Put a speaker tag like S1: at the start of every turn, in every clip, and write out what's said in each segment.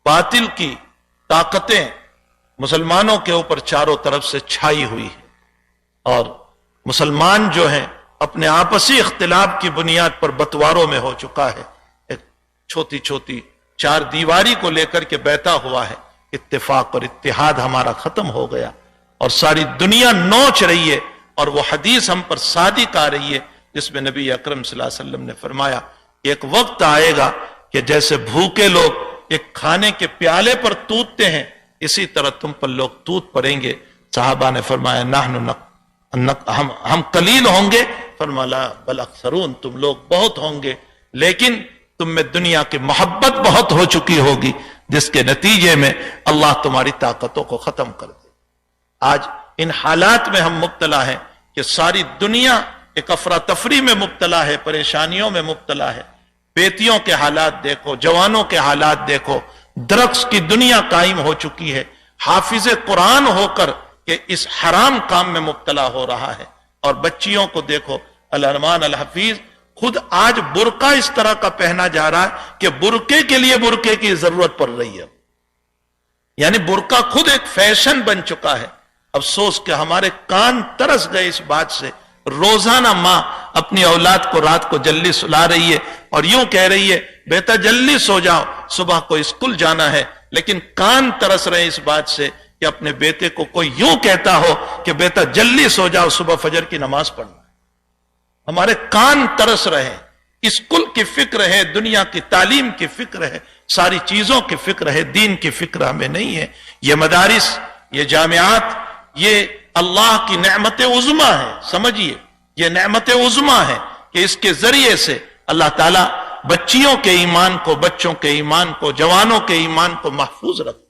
S1: बातिल की ताकतें मुसलमानों के ऊपर चारों तरफ से छाई हुई है और मुसलमान जो हैं अपने आपसी इख्तिलाफ की बुनियाद पर बंटवारों में हो चुका है। एक छोटी छोटी चार दीवारी को लेकर के बैठा हुआ है। इत्तेफाक और इत्तिहाद हमारा खत्म हो गया और सारी दुनिया नोच रही है। और वो हदीस हम पर सादिक आ रही है जिसमें नबी अकरम सल्लल्लाहु अलैहि वसल्लम ने फरमाया, एक वक्त आएगा कि जैसे भूखे लोग एक खाने के प्याले पर तूतते हैं, इसी तरह तुम पर लोग तूत पड़ेंगे। साहबा ने फरमाया हम कलील होंगे, फरमाया बल अक्सरून, तुम लोग बहुत होंगे, लेकिन तुम में दुनिया की मोहब्बत बहुत हो चुकी होगी, जिसके नतीजे में अल्लाह तुम्हारी ताकतों को खत्म कर दे। आज इन हालात में हम मुब्तला हैं कि सारी दुनिया एक अफरा तफरी में मुब्तला है, परेशानियों में मुब्तला है। बेटियों के हालात देखो, जवानों के हालात देखो, ड्रग्स की दुनिया कायम हो चुकी है। हाफिज कुरान होकर के इस हराम काम में मुब्तला हो रहा है। और बच्चियों को देखो, अल-अरमान अल-हफीज खुद आज बुरका इस तरह का पहना जा रहा है कि बुरके के लिए बुरके की जरूरत पड़ रही है। यानी बुरका खुद एक फैशन बन चुका है। अफसोस कि हमारे कान तरस गए इस बात से। रोजाना मां अपनी औलाद को रात को जल्दी सुला रही है और यूं कह रही है, बेटा जल्दी सो जाओ, सुबह को स्कूल जाना है। लेकिन कान तरस रहे इस बात से कि अपने बेटे को कोई यूं कहता हो कि बेटा जल्दी सो जाओ, सुबह फजर की नमाज पढ़ना है। हमारे कान तरस रहे। स्कूल की फिक्र है, दुनिया की तालीम की फिक्र है, सारी चीजों की फिक्र है, दीन की फिक्र हमें नहीं है। ये मदारिस, ये जामियात, ये अल्लाह की नेमत उज़्मा है। समझिए, ये नेमत उज़्मा है कि इसके जरिए से अल्लाह ताला बच्चियों के ईमान को, बच्चों के ईमान को, जवानों के ईमान को महफूज रखते।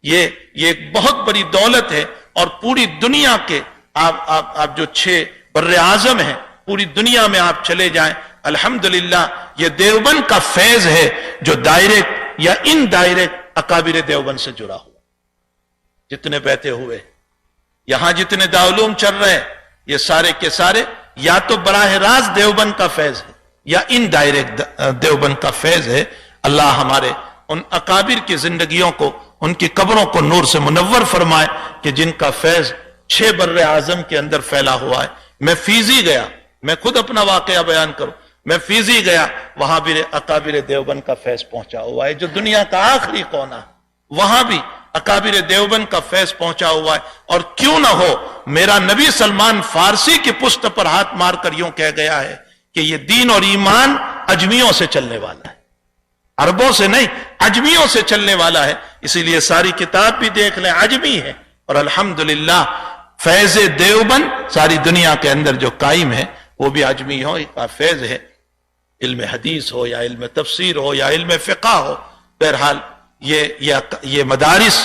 S1: ये एक बहुत बड़ी दौलत है। और पूरी दुनिया के आप जो 6 बर्रे आजम हैं, पूरी दुनिया में आप चले जाएं, अल्हम्दुलिल्लाह ये देवबंद का फैज है जो डायरेक्ट या इनडायरेक्ट अकाबिर देवबंद से जुड़ा हुआ। जितने बैठे हुए यहां, जितने दाउलूम चल रहे हैं, ये सारे के सारे या तो बराह रास्त देवबंद का फैज है या इनडायरेक्ट देवबंद का फैज है। अल्लाह हमारे उन अकाबिर की जिंदगियों को, उनकी कब्रों को नूर से मुनव्वर फरमाए कि जिनका फैज 6 बर्रे आजम के अंदर फैला हुआ है। मैं फीजी गया, मैं खुद अपना वाकया बयान करूं, मैं फीजी गया, वहां भी अकाबिर देवबंद का फैज पहुंचा हुआ है। जो दुनिया का आखिरी कोना है, वहां भी अकाबिर देवबंद का फैज पहुंचा हुआ है। और क्यों ना हो, मेरा नबी सलमान फारसी की पुश्त पर हाथ मारकर यूं कह गया है कि ये दीन और ईमान अजमियों से चलने वाला है, अरबों से नहीं, अजमियों से चलने वाला है। इसीलिए सारी किताब भी देख लें, अजमी है। और अल्हम्दुलिल्लाह फैज देवबंद सारी दुनिया के अंदर जो कायम है वो भी अजमी हो का फैज है। इल्म हदीस हो या इल्म तफसीर हो या इल्म फिक़ा हो, बहरहाल ये मदारिस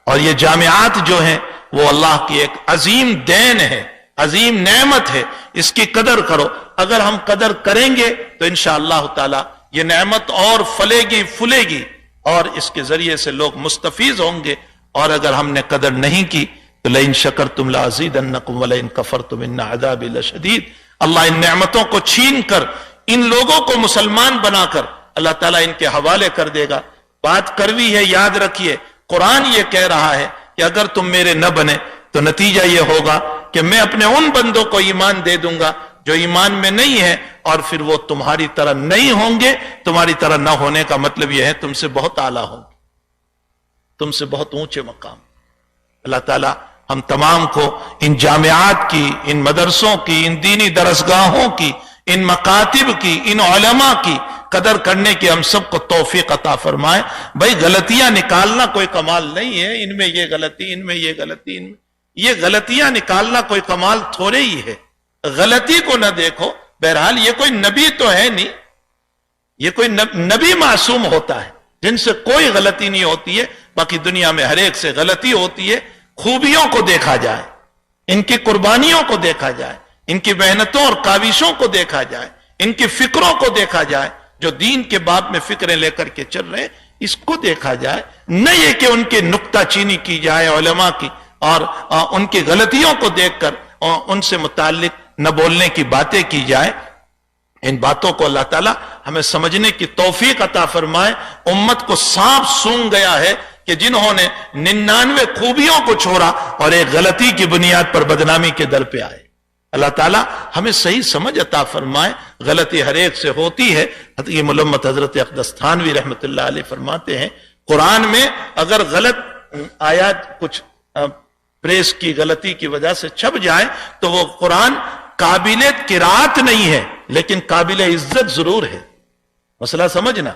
S1: और ये जामियात जो हैं वो अल्लाह की एक अजीम देन है, अजीम नेमत है। इसकी कदर करो। अगर हम कदर करेंगे तो इंशाअल्लाह ताला ये नेमत और फलेगी फूलेगी और इसके जरिए से लोग मुस्तफीज होंगे। और अगर हमने कदर नहीं की तो लइन शकरतुम लअज़ीदन्नकुम व लइन कफरतुम इन्न अज़ाबी लशदीद। अल्लाह इन नेमतों को छीन कर इन लोगों को मुसलमान बनाकर अल्लाह ताला इनके हवाले कर देगा। बात करवी है, याद रखिए, कुरान ये कह रहा है कि अगर तुम मेरे न बने तो नतीजा ये होगा कि मैं अपने उन बंदों को ईमान दे दूंगा जो ईमान में नहीं है, और फिर वो तुम्हारी तरह नहीं होंगे। तुम्हारी तरह न होने का मतलब यह है तुमसे बहुत आला होंगे, तुमसे बहुत ऊंचे मकाम। अल्लाह ताला हम तमाम को इन जामियात की, इन मदरसों की, इन दीनी दरसगाहों की, इन मकातिब की, इन उलमा की कदर करने की हम सबको तौफीक अता फरमाए। भाई गलतियां निकालना कोई कमाल नहीं है, इनमें ये गलती, इनमें ये गलती, इनमें ये गलतियां निकालना कोई कमाल थोड़े ही है। गलती को न देखो। बहरहाल ये कोई नबी तो है नहीं, ये कोई नबी मासूम होता है जिनसे कोई गलती नहीं होती है। बाकी दुनिया में हर एक से गलती होती है। खूबियों को देखा जाए, इनकी कुर्बानियों को देखा जाए, इनकी मेहनतों और काविशों को देखा जाए, इनकी फिक्रों को देखा जाए, जो दीन के बाब में फिक्रें लेकर के चल रहे हैं, इसको देखा जाए। न ये कि उनकी नुक्ताचीनी की जाए उलमा की और उनकी गलतियों को देखकर उनसे मुताल्लिक न बोलने की बातें की जाए। इन बातों को अल्लाह ताला ہمیں سمجھنے کی توفیق عطا فرمائے۔ امت کو سانپ سونگ گیا ہے کہ جنہوں نے 99 خوبیوں کو چھوڑا اور ایک غلطی کی بنیاد پر بدنامی کے در پہ آئے۔ اللہ تعالیٰ ہمیں صحیح سمجھ عطا فرمائے۔ غلطی ہر ایک سے ہوتی ہے۔ یہ ملمت حضرت اقدس تھانوی رحمت اللہ علیہ فرماتے ہیں قرآن میں اگر غلط آیات کچھ پریس کی غلطی کی وجہ سے چھپ جائے تو وہ قرآن قابل قرات نہیں ہے لیکن قابل عزت ضرور ہے۔ مسئلہ سمجھنا،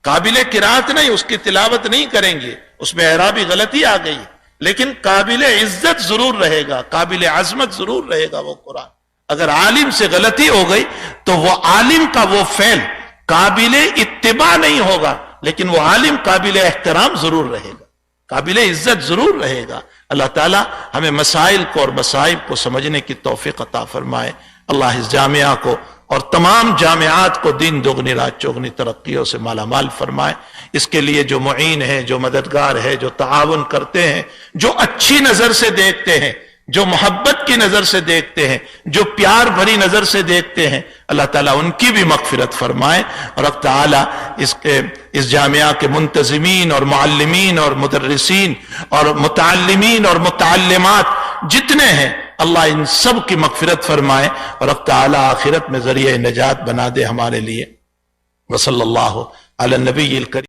S1: قابل قرات نہیں، اس کی تلاوت نہیں کریں گے، اس میں اعرابی غلطی آ گئی، لیکن قابل عزت ضرور رہے گا، قابل عظمت ضرور رہے گا وہ قرآن۔ اگر عالم سے غلطی ہو گئی تو وہ عالم کا وہ فعل قابل اتباع نہیں ہوگا لیکن وہ عالم قابل احترام ضرور رہے گا، قابل عزت ضرور رہے گا۔ اللہ تعالیٰ ہمیں مسائل کو اور مصائب کو سمجھنے کی توفیق عطا فرمائے۔ اللہ اس جامعہ کو اور تمام جامعات کو دین دگنی رات چوگنی ترقیوں سے مالا مال فرمائے۔ اس کے لیے جو معین ہے، جو مددگار ہے، جو تعاون کرتے ہیں، جو اچھی نظر سے دیکھتے ہیں، جو محبت کی نظر سے دیکھتے ہیں، جو پیار بھری نظر سے دیکھتے ہیں، اللہ تعالیٰ ان کی بھی مغفرت فرمائے۔ اور اللہ تعالیٰ اس جامعہ کے منتظمین اور معلمین اور مدرسین اور متعلمین اور متعلمات جتنے ہیں، اللہ ان سب کی مغفرت فرمائے اور اللہ تعالیٰ آخرت میں ذریعہ نجات بنا دے ہمارے لیے۔ وصلی اللہ علی النبی الکریم۔